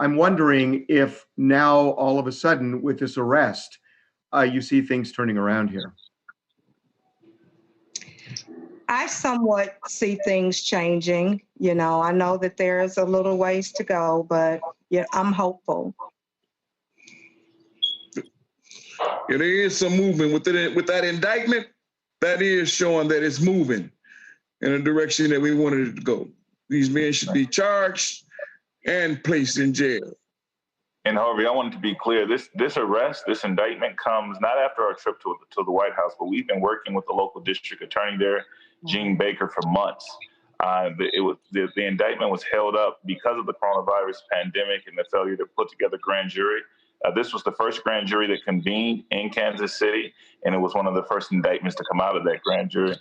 I'm wondering if now all of a sudden with this arrest, you see things turning around here. I somewhat see things changing. You know, I know that there's a little ways to go, but yeah, I'm hopeful. Yeah, there is some movement with that indictment. That is showing that it's moving in a direction that we wanted it to go. These men should be charged and placed in jail. And Harvey, I wanted to be clear, this arrest, this indictment comes not after our trip to the White House, but we've been working with the local district attorney there, Gene Baker, for months. The indictment was held up because of the coronavirus pandemic and the failure to put together grand jury. This was the first grand jury that convened in Kansas City, and it was one of the first indictments to come out of that grand jury.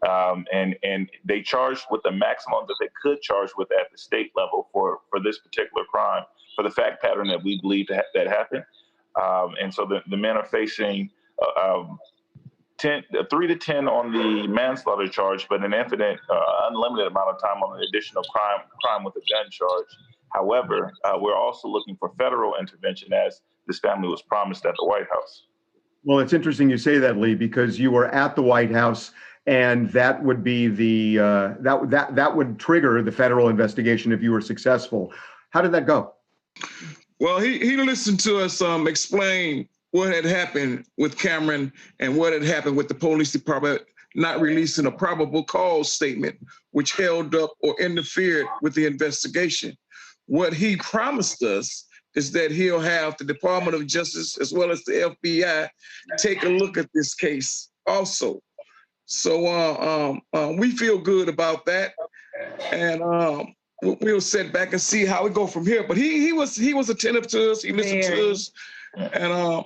And they charged with the maximum that they could charge with at the state level for this particular crime, for the fact pattern that we believe that happened. And so the men are facing 3 to 10 on the manslaughter charge, but an infinite, unlimited amount of time on the additional crime with a gun charge. However, we're also looking for federal intervention, as this family was promised at the White House. Well, it's interesting you say that, Lee, because you were at the White House, and that would be the that would trigger the federal investigation if you were successful. How did that go? Well, he listened to us explain what had happened with Cameron and what had happened with the police department not releasing a probable cause statement, which held up or interfered with the investigation. What he promised us is that he'll have the Department of Justice as well as the FBI take a look at this case also. So we feel good about that, and we'll sit back and see how we go from here. But he was attentive to us. He listened to us, and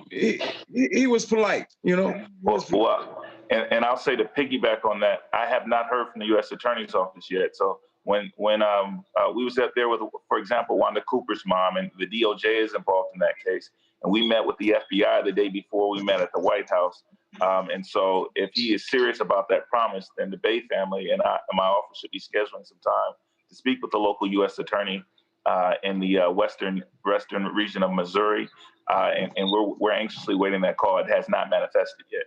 he was polite, you know. Well, and I'll say to piggyback on that, I have not heard from the U.S. Attorney's Office yet. So when we was out there with, for example, Wanda Cooper's mom, and the DOJ is involved in that case, and we met with the FBI the day before we met at the White House. And so if he is serious about that promise, then the Bay family and my office should be scheduling some time to speak with the local U.S. attorney in the western region of Missouri. And we're anxiously waiting that call. It has not manifested yet.